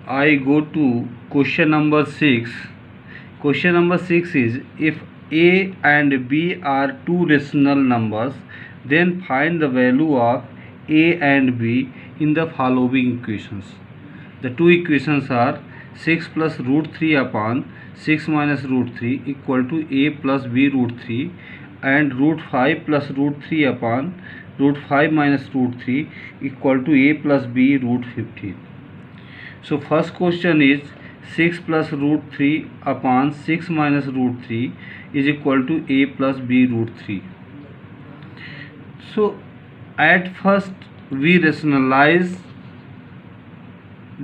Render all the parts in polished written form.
I go to question number 6. Question number 6 is, if a and b are two rational numbers, then find the value of a and b in the following equations. The two equations are 6 plus root 3 upon 6 minus root 3 equal to a plus b root 3, and root 5 plus root 3 upon root 5 minus root 3 equal to a plus b root 15. So first question is 6 plus root 3 upon 6 minus root 3 is equal to a plus b root 3. So at first we rationalize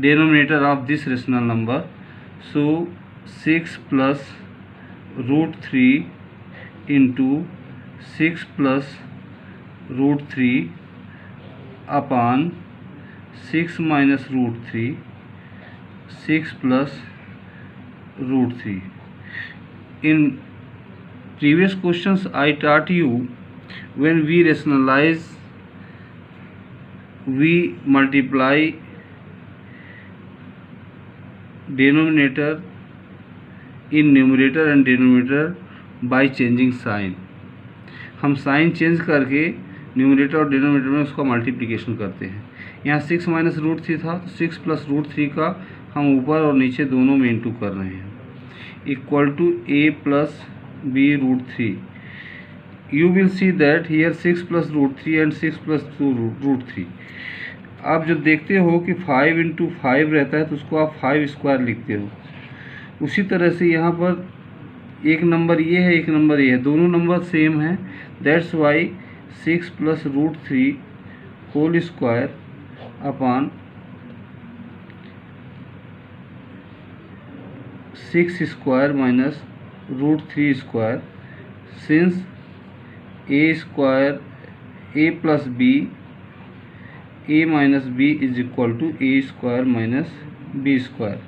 denominator of this rational number. So 6 plus root 3 into 6 plus root 3 upon 6 minus root 3, 6 plus root 3. In previous questions I taught you, when we rationalize, we multiply denominator in numerator and denominator by changing sign. हम sign change करके numerator और denominator में उसका multiplication करते हैं. यहाँ 6 minus root 3 था, तो 6 प्लस रूट 3 का हम ऊपर और नीचे दोनों में इंटू कर रहे हैं, equal to a plus b root 3. You will see that here 6 plus root 3 and 6 plus root 3. आप जब देखते हो कि 5 इंटू 5 रहता है तो उसको आप 5 स्क्वायर लिखते हो. उसी तरह से यहाँ पर एक नंबर ये है, एक नंबर ये है, दोनों नंबर सेम हैं. That's why 6 plus root 3 whole square upon 6 square minus root 3 square, since a square a plus b a minus b is equal to a square minus b square.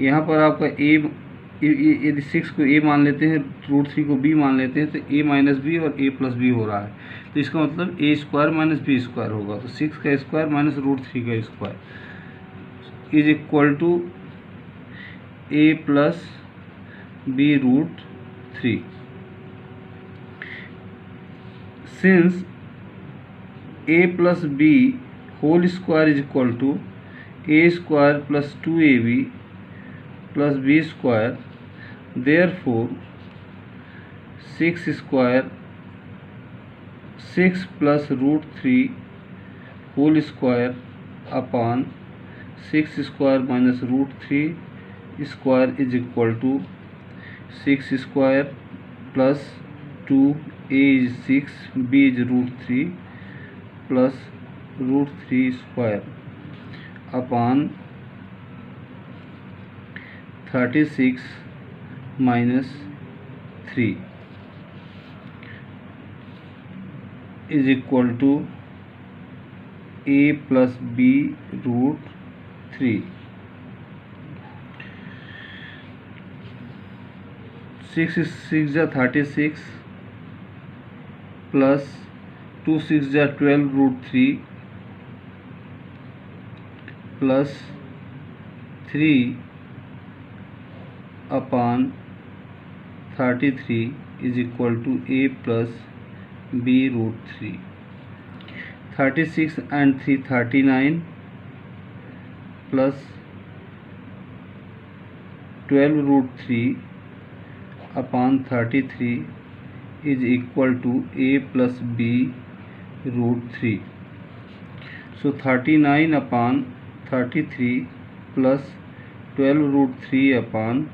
यहाँ पर आपका ए, यदि 6 को a मान लेते हैं, root 3 को b मान लेते हैं, तो a माइनस बी और a प्लस बी हो रहा है. तो इसका मतलब a square minus b square होगा. तो 6 का स्क्वायर माइनस रूट 3 का square is equal to a plus b root 3. Since a plus b whole square is equal to a square plus 2ab plus b square, therefore 6 square 6 plus root 3 whole square upon 6 square minus root 3 square is equal to 6 square plus 2 a is 6 b is root 3 plus root 3 square upon 36 minus 3 is equal to a plus b root 3. 6 6 जा 36 plus 2 6 जा 12 root 3 plus 3 upon 33 is equal to a plus b root 3. 36 and 3 39 plus 12 root 3 upon 33 is equal to a plus b root 3. So 39 upon 33 plus 12 root 3 upon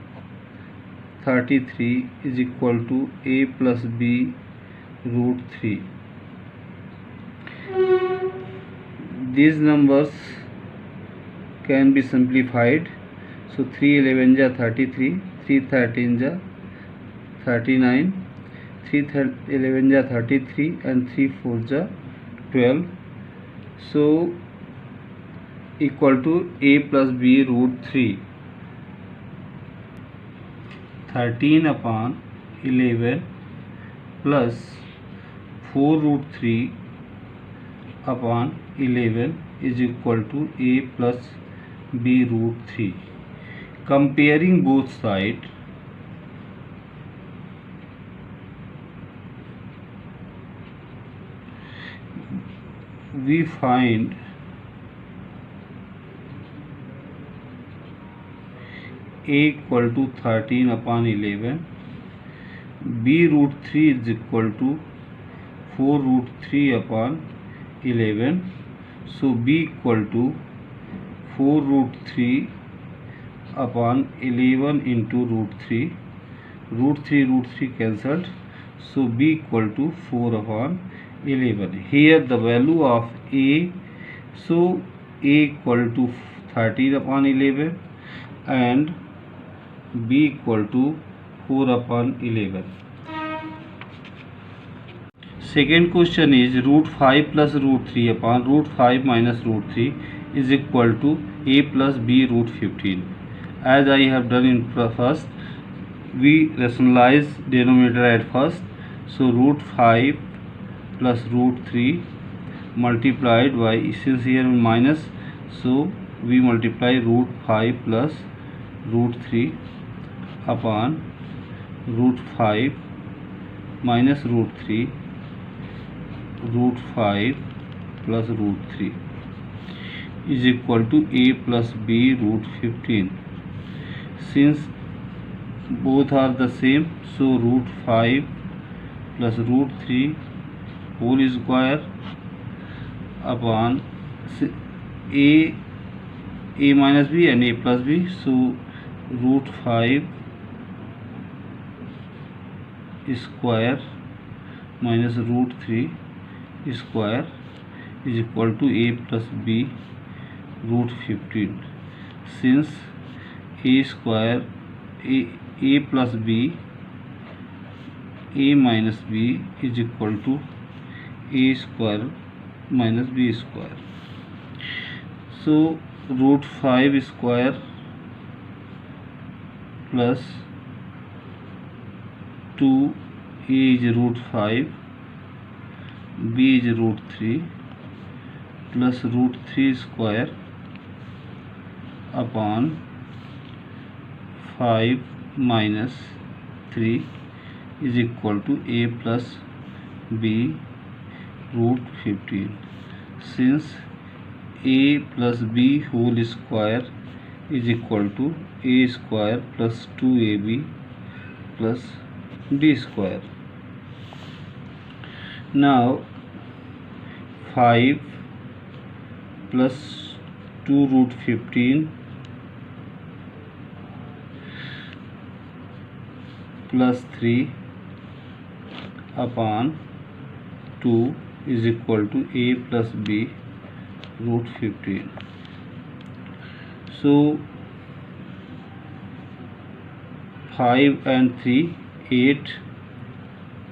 33 is equal to a plus b root 3. These numbers can be simplified. So 3 11 ja 33, 3 13 ja 39, 3 11 ja 33 and 3 4 ja 12. So equal to a plus b root 3. 13 upon 11 plus 4 root 3 upon 11 is equal to a plus b root 3. Comparing both sides, we find a equal to 13 upon 11, b root 3 is equal to 4 root 3 upon 11. So b equal to 4 root 3 upon 11 into root 3. Root 3 cancelled. So b equal to 4 upon 11. Here the value of a, so a equal to 13 upon 11 and b equal to 4 upon 11. Second question is root 5 plus root 3 upon root 5 minus root 3 is equal to a plus b root 15. As I have done in first, we rationalize denominator at first. So root 5 plus root 3 multiplied by, since here minus, so we multiply root 5 plus root 3 upon root 5 minus root 3 root 5 plus root 3 is equal to a plus b root 15. Since both are the same, so root 5 plus root 3 whole square upon a minus b and a plus b, so root 5 square minus root 3 square is equal to a plus b root 15. Since a square a plus b, a minus b is equal to a square minus b square. So root 5 square plus 2, a is root 5, b is root 3 plus root 3 square upon 5 minus 3 is equal to a plus b root 15. Since a plus b whole square is equal to a square plus 2ab plus b square. Now 5 plus 2 root 15 plus 3 upon 2 is equal to a plus b root 15. So 5 and 3, 8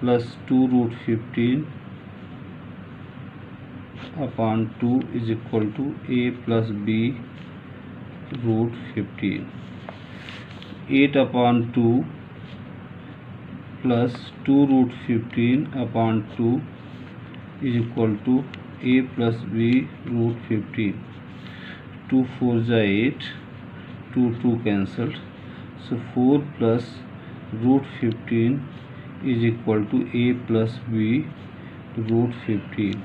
plus 2 root 15 upon 2 is equal to a plus b root 15. 8 upon 2 plus 2 root 15 upon 2 is equal to a plus b root 15. 2 4 is 8, 2 cancelled. So 4 plus root 15 is equal to a plus b root 15.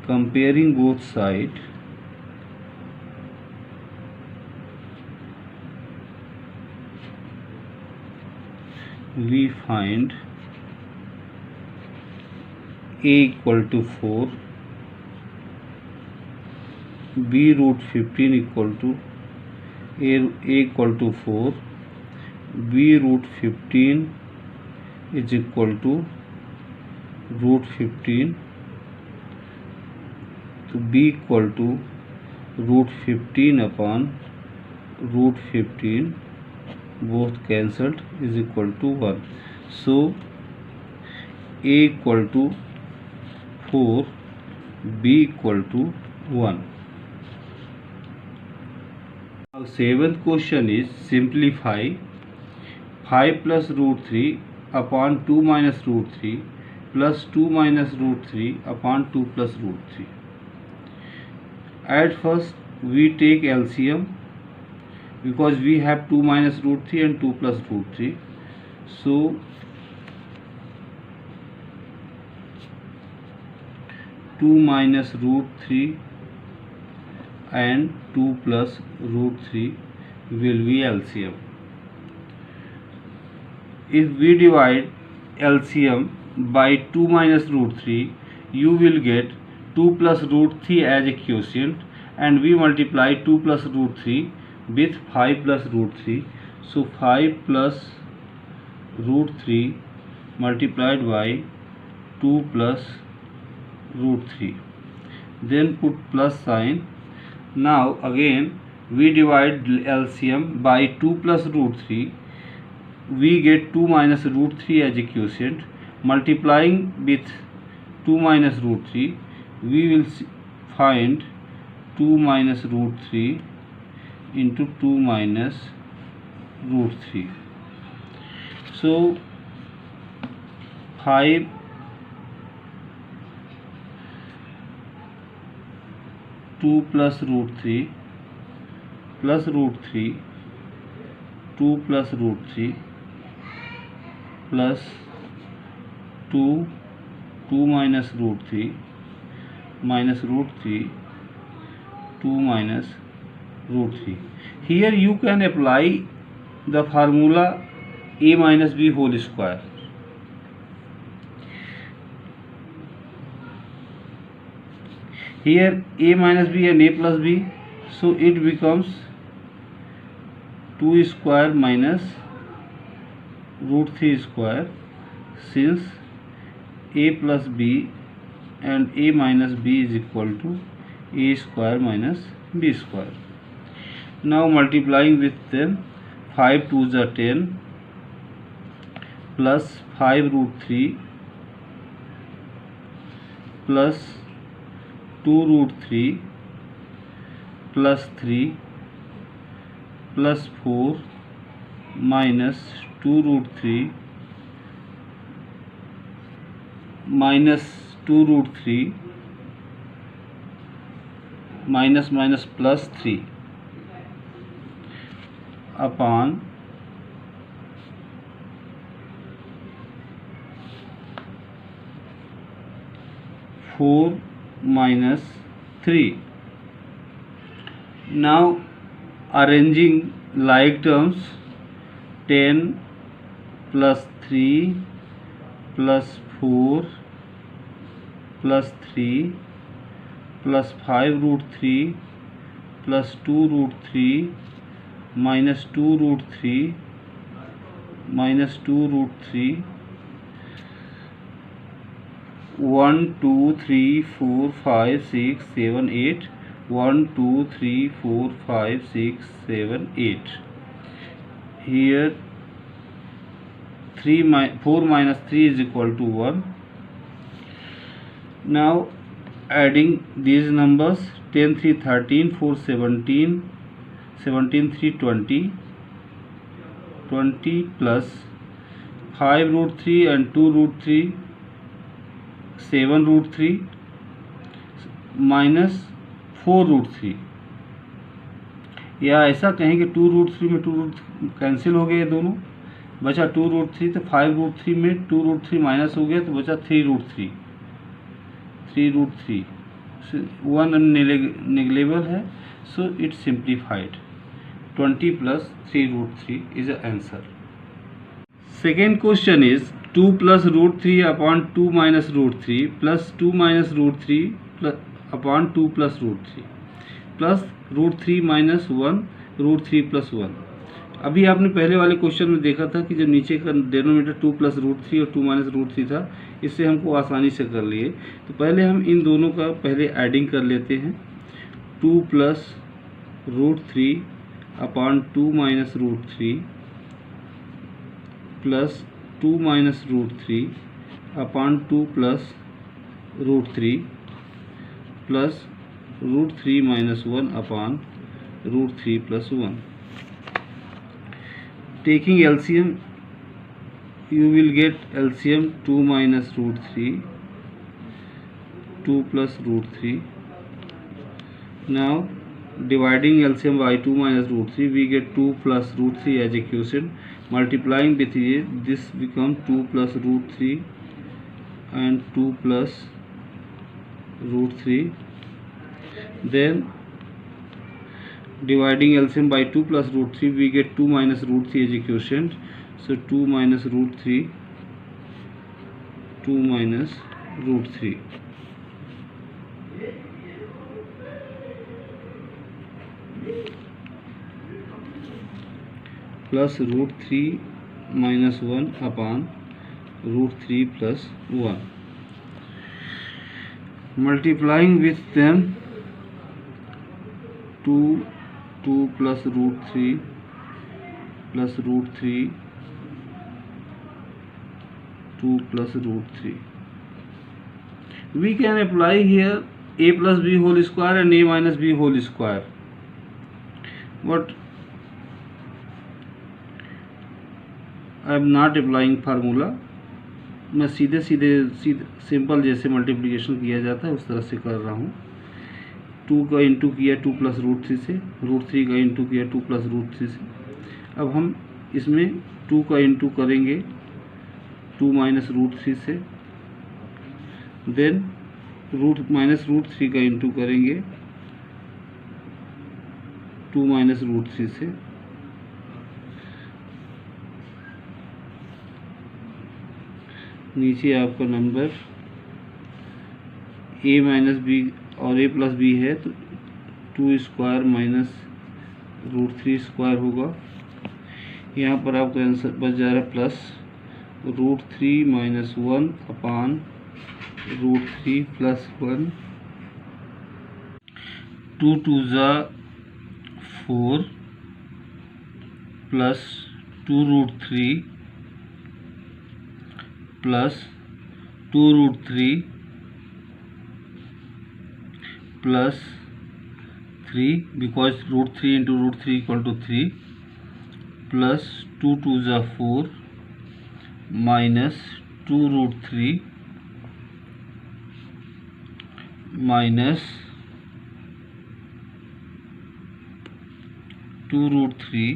Comparing both sides, we find a equal to 4, b root 15 equal to a equal to 4, b root 15 is equal to root 15, so b equal to root 15 upon root 15, both cancelled, is equal to 1. So a equal to 4, b equal to 1. Now 7th question is simplify 5 plus root 3 upon 2 minus root 3 plus 2 minus root 3 upon 2 plus root 3. At first we take LCM because we have 2 minus root 3 and 2 plus root 3. So 2 minus root 3 and 2 plus root 3 will be LCM. If we divide LCM by 2 minus root 3, you will get 2 plus root 3 as a quotient, and we multiply 2 plus root 3 with 5 plus root 3. So 5 plus root 3 multiplied by 2 plus root 3. Then put plus sign. Now again we divide LCM by 2 plus root 3. We get 2 minus root 3 as a quotient. Multiplying with 2 minus root 3, we will find 2 minus root 3 into 2 minus root 3. So 5 2 plus root 3 plus root 3 2 plus root 3 plus 2 minus root 3 minus root 3 2 minus root 3. Here you can apply the formula a minus b whole square. Here a minus b and a plus b, so it becomes 2 square minus root 3 square, since a plus b and a minus b is equal to a square minus b square. Now multiplying with them, 5 2s are 10 plus 5 root 3 plus 2 root 3 plus 3 plus 4 minus 2 root 3 minus 2 root 3 minus minus plus 3 upon 4 minus 3. Now arranging like terms, 10 plus 3 plus 4 plus 3 plus 5 root 3 plus 2 root 3 minus 2 root 3 minus 2 root 3 1 2 3 4 5 6 7 8 1 2 3 4 5 6 7 8. Here 4 minus 3 is equal to 1. Now adding these numbers, 10 3 13, 4 17, 17 3 20, 20 plus 5 root 3 and 2 root 3, 7 root 3 minus 4 root 3, या ऐसा कहें कि 2 root 3 में 2 root cancel हो गए, ये दोनों बचा 2 रूट 3, तो 5 रूट 3 में 2 रूट 3 माइनस हो गया तो बचा 3 रूट 3, 3 रूट 3, 1 नेग्लेबल है, so it's simplified. 20 plus 3 root 3 is the answer. Second question is 2 plus root 3 upon 2 minus root 3 plus 2 minus root 3 plus upon 2 plus root 3 plus root 3 minus 1 root 3 plus 1. अभी आपने पहले वाले question में देखा था कि जब नीचे का डेनोमिनेटर 2 प्लस रूट 3 और 2 माइनस रूट 3 था, इससे हमको आसानी से कर लिए. तो पहले हम इन दोनों का पहले एडिंग कर लेते हैं. 2 plus root 3 upon 2 minus root 3 plus 2 minus root 3 upon 2 plus root 3 plus root 3 minus 1 upon root 3 plus 1. Taking LCM, you will get LCM 2 minus root 3, 2 plus root 3. Now dividing LCM by 2 minus root 3, we get 2 plus root 3 as a quotient. Multiplying with this become 2 plus root 3 and 2 plus root 3. Then dividing LCM by 2 plus root 3, we get 2 minus root 3 as a quotient. So 2 minus root 3, 2 minus root 3. Plus root 3 minus 1 upon root 3 plus 1. Multiplying with them, 2 plus root 3 plus root 3, 2 plus root 3. We can apply here a plus b whole square and a minus b whole square. But I am not applying formula. मैं सीधे simple जैसे multiplication किया जाता है उस तरह से कर रहा हूँ. 2 का इंटू किया 2 प्लस रूट 3 से, रूट 3 का इंटू किया 2 प्लस रूट 3 से. अब हम इसमें 2 का इंटू करेंगे 2 माइनस रूट 3 से, देन माइनस रूट 3 का इंटू करेंगे 2 माइनस रूट 3 से. नीचे आपका नंबर a माइनस बी और a प्लस बी है तो 2 स्क्वायर माइनस रूट 3 स्क्वायर होगा. यहाँ पर आपका आंसर बच जा रहा है plus root 3 minus 1 upon root 3 plus 1. 2 2 ज़ा 4 plus 2 root 3 plus 2 root 3 plus 3 because root 3 into root 3 equal to 3 plus 2 2 ज़ा 4 minus 2 root 3 minus 2 root 3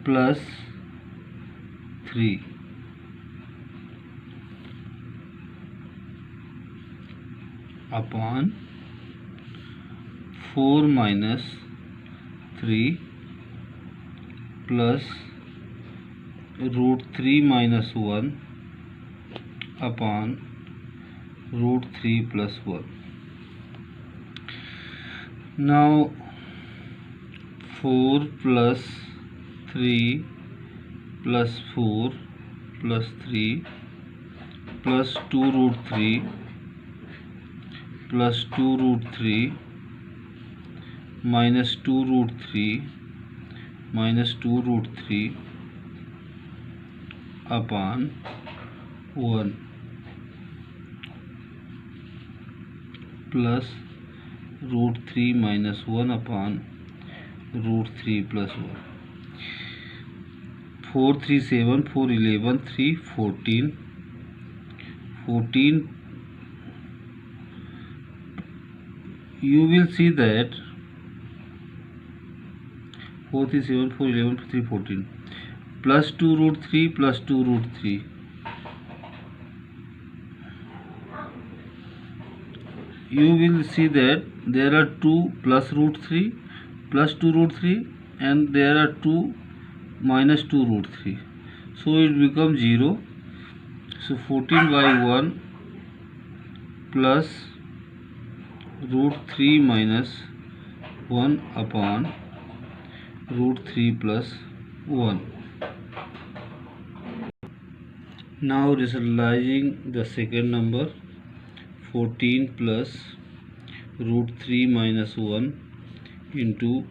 plus 3 upon 4 minus 3 plus root 3 minus 1 upon root 3 plus 1. Now 4 plus 3 plus 4 plus 3 plus 2 root 3 plus 2 root 3 minus 2 root 3 minus 2 root 3 upon 1 plus root 3 minus 1 upon root 3 plus 1. 4 3 7 4 11 3 14 14. You will see that 4 3 7 4 11 3 14 plus 2 root 3 plus 2 root 3. You will see that there are 2 plus root 3 plus 2 root 3 and there are 2 minus 2 root 3. So it becomes 0. So 14 by 1 plus root 3 minus 1 upon root 3 plus 1. Now rationalizing the second number, 14 plus root 3 minus 1 into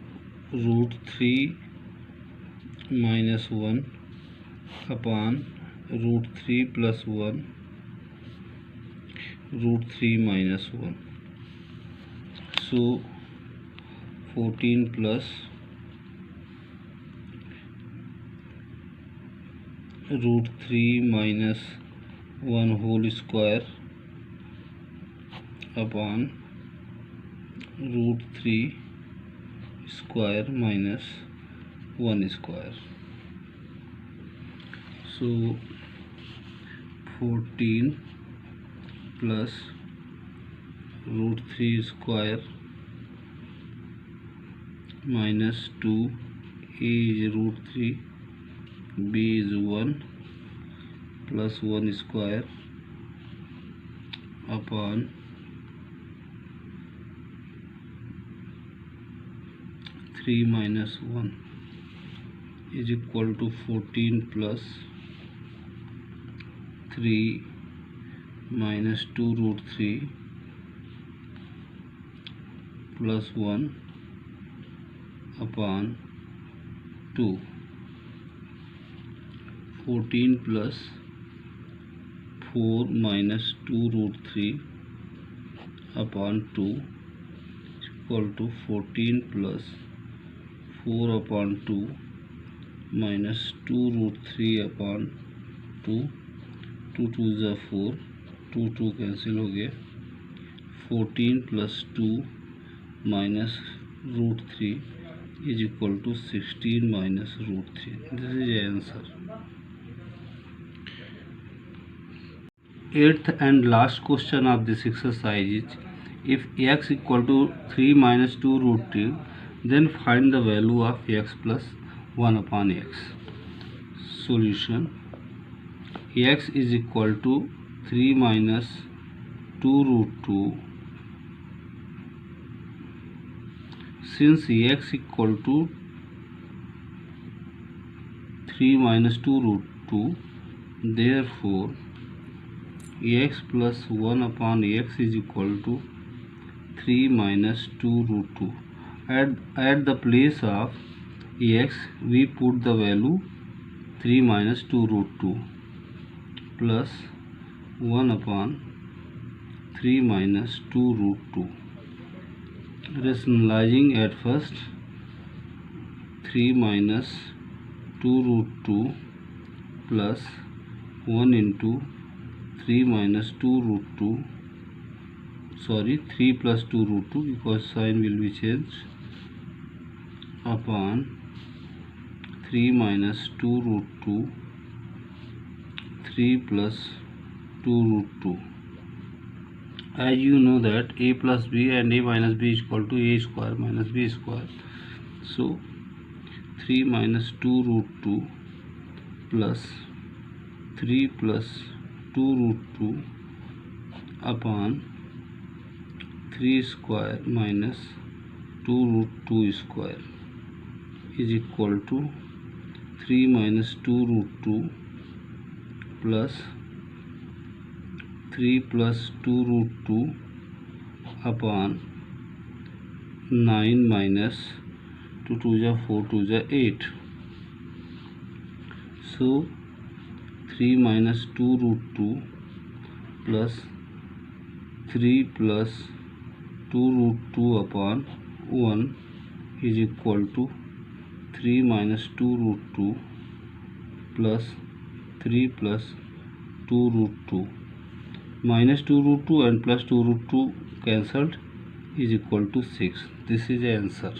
root 3 minus 1 upon root 3 plus 1 root 3 minus 1. So 14 plus root 3 minus 1 whole square upon root 3 square minus 1 square. So 14 plus root 3 square minus 2, a is root 3, b is 1 plus 1 square upon 3 minus 1 is equal to 14 plus 3 minus 2 root 3 plus 1 upon 2. 14 plus 4 minus 2 root 3 upon 2 is equal to 14 plus 4 upon 2 minus 2 root 3 upon 2. 2 2 is 4, 2 2 cancel हो गया. 14 plus 2 minus root 3 is equal to 16 minus root 3. This is the answer. Eighth and last question of this exercise is, if x equal to 3 minus 2 root 2, then find the value of x plus 1 upon x. Solution: x is equal to 3 minus 2 root 2. Since x equal to 3 minus 2 root 2, therefore x plus 1 upon x is equal to 3 minus 2 root 2. At the place of x we put the value 3 minus 2 root 2 plus 1 upon 3 minus 2 root 2. Rationalizing at first, 3 minus 2 root 2 plus 1 into 3 minus 2 root 2, sorry, 3 plus 2 root 2 because sign will be changed, upon 3 minus 2 root 2, 3 plus 2 root 2. As you know that a plus b and a minus b is equal to a square minus b square. So 3 minus 2 root 2 plus 3 plus 2 root 2 upon 3 square minus 2 root 2 square is equal to 3 minus 2 root 2 plus 3 plus 2 root 2 upon 9 minus 2 2 is 4 2 is 8. So 3 minus 2 root 2 plus 3 plus 2 root 2 upon 1 is equal to 3 minus 2 root 2 plus 3 plus 2 root 2. Minus 2 root 2 and plus 2 root 2 cancelled is equal to 6. This is the answer.